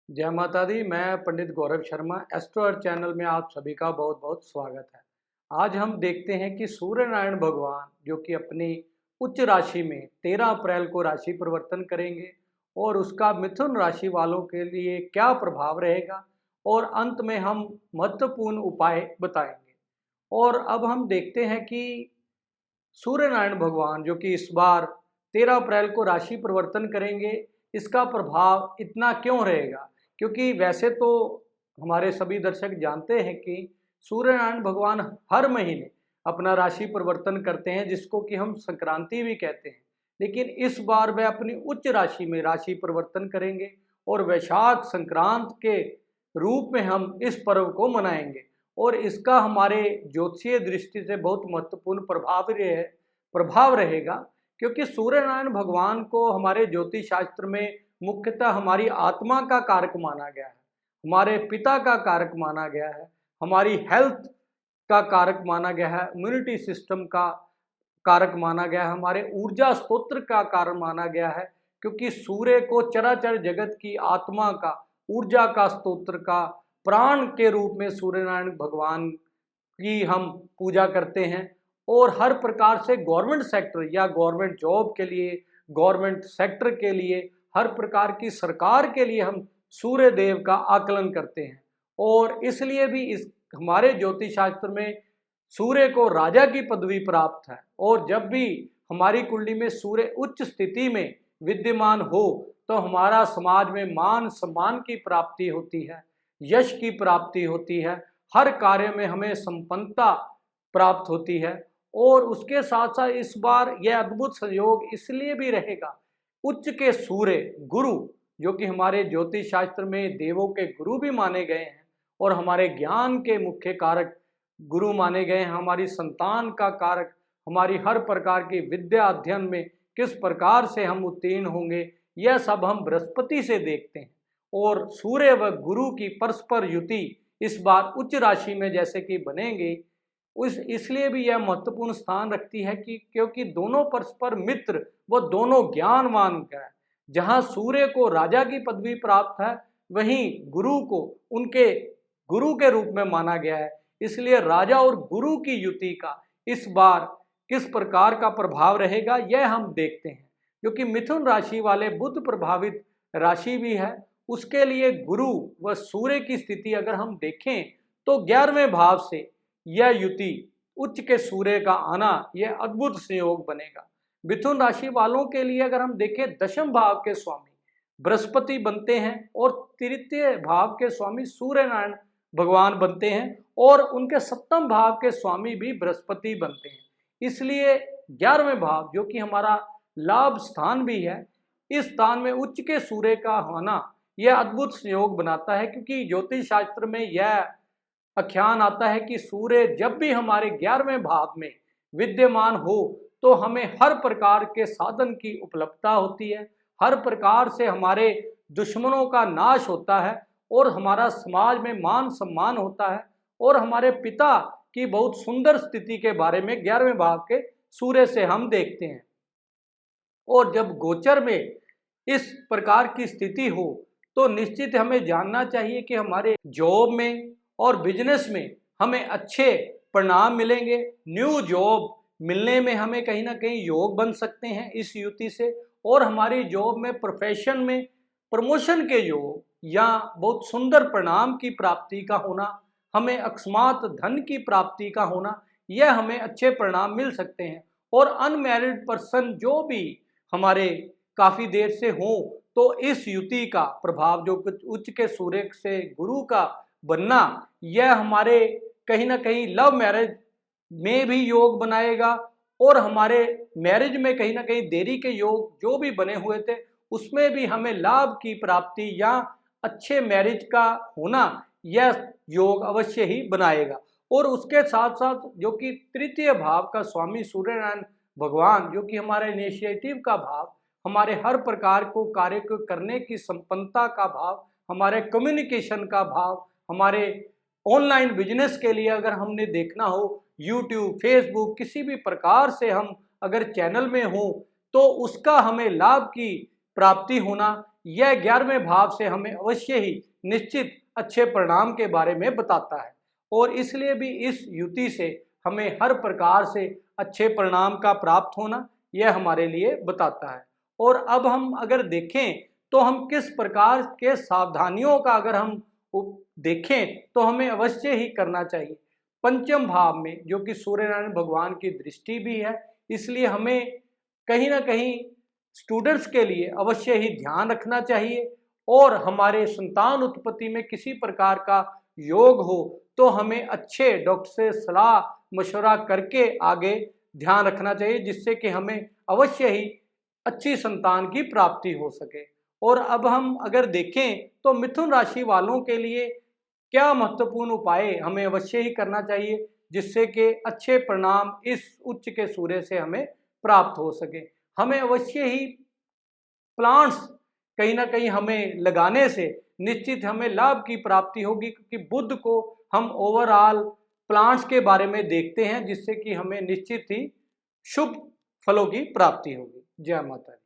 जय माता दी। मैं पंडित गौरव शर्मा, एस्ट्रो अर्थ चैनल में आप सभी का बहुत बहुत स्वागत है। आज हम देखते हैं कि सूर्य नारायण भगवान जो कि अपनी उच्च राशि में 13 अप्रैल को राशि परिवर्तन करेंगे और उसका मिथुन राशि वालों के लिए क्या प्रभाव रहेगा और अंत में हम महत्वपूर्ण उपाय बताएंगे। और अब हम देखते हैं कि सूर्य नारायण भगवान जो कि इस बार 13 अप्रैल को राशि परिवर्तन करेंगे, इसका प्रभाव इतना क्यों रहेगा? क्योंकि वैसे तो हमारे सभी दर्शक जानते हैं कि सूर्य नारायण भगवान हर महीने अपना राशि परिवर्तन करते हैं, जिसको कि हम संक्रांति भी कहते हैं। लेकिन इस बार वह अपनी उच्च राशि में राशि परिवर्तन करेंगे और वैशाख संक्रांत के रूप में हम इस पर्व को मनाएंगे। और इसका हमारे ज्योतिषीय दृष्टि से बहुत महत्वपूर्ण प्रभाव रहेगा, क्योंकि सूर्य नारायण भगवान को हमारे ज्योतिष शास्त्र में मुख्यतः हमारी आत्मा का कारक माना गया है, हमारे पिता का कारक माना गया है, हमारी हेल्थ का कारक माना गया है, इम्यूनिटी सिस्टम का कारक माना गया है, हमारे ऊर्जा स्तोत्र का कारण माना गया है। क्योंकि सूर्य को चराचर जगत की आत्मा का, ऊर्जा का स्तोत्र का प्राण के रूप में सूर्य नारायण भगवान की हम पूजा करते हैं। और हर प्रकार से गवर्नमेंट सेक्टर या गवर्नमेंट जॉब के लिए, गवर्नमेंट सेक्टर के लिए, हर प्रकार की सरकार के लिए हम सूर्य देव का आकलन करते हैं। और इसलिए भी इस हमारे ज्योतिष शास्त्र में सूर्य को राजा की पदवी प्राप्त है। और जब भी हमारी कुंडली में सूर्य उच्च स्थिति में विद्यमान हो तो हमारा समाज में मान सम्मान की प्राप्ति होती है, यश की प्राप्ति होती है, हर कार्य में हमें संपन्नता प्राप्त होती है। और उसके साथ साथ इस बार यह अद्भुत संयोग इसलिए भी रहेगा, उच्च के सूर्य गुरु जो कि हमारे ज्योतिष शास्त्र में देवों के गुरु भी माने गए हैं और हमारे ज्ञान के मुख्य कारक गुरु माने गए हैं, हमारी संतान का कारक, हमारी हर प्रकार की विद्या अध्ययन में किस प्रकार से हम उत्तीर्ण होंगे, यह सब हम बृहस्पति से देखते हैं। और सूर्य व गुरु की परस्पर युति इस बार उच्च राशि में जैसे कि बनेंगे, उस इसलिए भी यह महत्वपूर्ण स्थान रखती है कि क्योंकि दोनों परस्पर मित्र व दोनों ज्ञानवान का है। जहाँ सूर्य को राजा की पदवी प्राप्त है, वहीं गुरु को उनके गुरु के रूप में माना गया है। इसलिए राजा और गुरु की युति का इस बार किस प्रकार का प्रभाव रहेगा, यह हम देखते हैं। क्योंकि मिथुन राशि वाले बुध प्रभावित राशि भी है, उसके लिए गुरु व सूर्य की स्थिति अगर हम देखें तो 11वें भाव से यह युति, उच्च के सूर्य का आना, यह अद्भुत संयोग बनेगा। मिथुन राशि वालों के लिए अगर हम देखें, दशम भाव के स्वामी बृहस्पति बनते हैं और तृतीय भाव के स्वामी सूर्य नारायण भगवान बनते हैं और उनके सप्तम भाव के स्वामी भी बृहस्पति बनते हैं। इसलिए 11वें भाव जो कि हमारा लाभ स्थान भी है, इस स्थान में उच्च के सूर्य का होना यह अद्भुत संयोग बनाता है। क्योंकि ज्योतिष शास्त्र में यह आख्यान आता है कि सूर्य जब भी हमारे 11वें भाव में विद्यमान हो तो हमें हर प्रकार के साधन की उपलब्धता होती है, हर प्रकार से हमारे दुश्मनों का नाश होता है और हमारा समाज में मान सम्मान होता है। और हमारे पिता की बहुत सुंदर स्थिति के बारे में 11वें भाव के सूर्य से हम देखते हैं। और जब गोचर में इस प्रकार की स्थिति हो तो निश्चित हमें जानना चाहिए कि हमारे जॉब में और बिजनेस में हमें अच्छे परिणाम मिलेंगे। न्यू जॉब मिलने में हमें कहीं ना कहीं योग बन सकते हैं इस युति से। और हमारी जॉब में, प्रोफेशन में प्रमोशन के योग या बहुत सुंदर परिणाम की प्राप्ति का होना, हमें अकस्मात धन की प्राप्ति का होना, यह हमें अच्छे परिणाम मिल सकते हैं। और अनमैरिड पर्सन जो भी हमारे काफ़ी देर से हो तो इस युति का प्रभाव जो कुछ उच्च के सूर्य से गुरु का बनना, यह हमारे कहीं ना कहीं लव मैरिज में भी योग बनाएगा और हमारे मैरिज में कहीं ना कहीं देरी के योग जो भी बने हुए थे उसमें भी हमें लाभ की प्राप्ति या अच्छे मैरिज का होना, यह योग अवश्य ही बनाएगा। और उसके साथ साथ जो कि तृतीय भाव का स्वामी सूर्य नारायण भगवान जो कि हमारे इनिशिएटिव का भाव, हमारे हर प्रकार को कार्य को करने की संपन्नता का भाव, हमारे कम्युनिकेशन का भाव, हमारे ऑनलाइन बिजनेस के लिए अगर हमने देखना हो, यूट्यूब, फेसबुक, किसी भी प्रकार से हम अगर चैनल में हो तो उसका हमें लाभ की प्राप्ति होना, यह 11वें भाव से हमें अवश्य ही निश्चित अच्छे परिणाम के बारे में बताता है और इसलिए भी इस युति से हमें हर प्रकार से अच्छे परिणाम का प्राप्त होना यह हमारे लिए बताता है। और अब हम अगर देखें तो हम किस प्रकार के सावधानियों का अगर हम देखें तो हमें अवश्य ही करना चाहिए। पंचम भाव में जो कि सूर्यनारायण भगवान की दृष्टि भी है, इसलिए हमें कहीं ना कहीं स्टूडेंट्स के लिए अवश्य ही ध्यान रखना चाहिए और हमारे संतान उत्पत्ति में किसी प्रकार का योग हो तो हमें अच्छे डॉक्टर से सलाह मशवरा करके आगे ध्यान रखना चाहिए, जिससे कि हमें अवश्य ही अच्छी संतान की प्राप्ति हो सके। और अब हम अगर देखें तो मिथुन राशि वालों के लिए क्या महत्वपूर्ण उपाय हमें अवश्य ही करना चाहिए, जिससे कि अच्छे परिणाम इस उच्च के सूर्य से हमें प्राप्त हो सके। हमें अवश्य ही प्लांट्स कहीं ना कहीं हमें लगाने से निश्चित हमें लाभ की प्राप्ति होगी, क्योंकि बुध को हम ओवरऑल प्लांट्स के बारे में देखते हैं, जिससे कि हमें निश्चित ही शुभ फलों की प्राप्ति होगी। जय माता दी।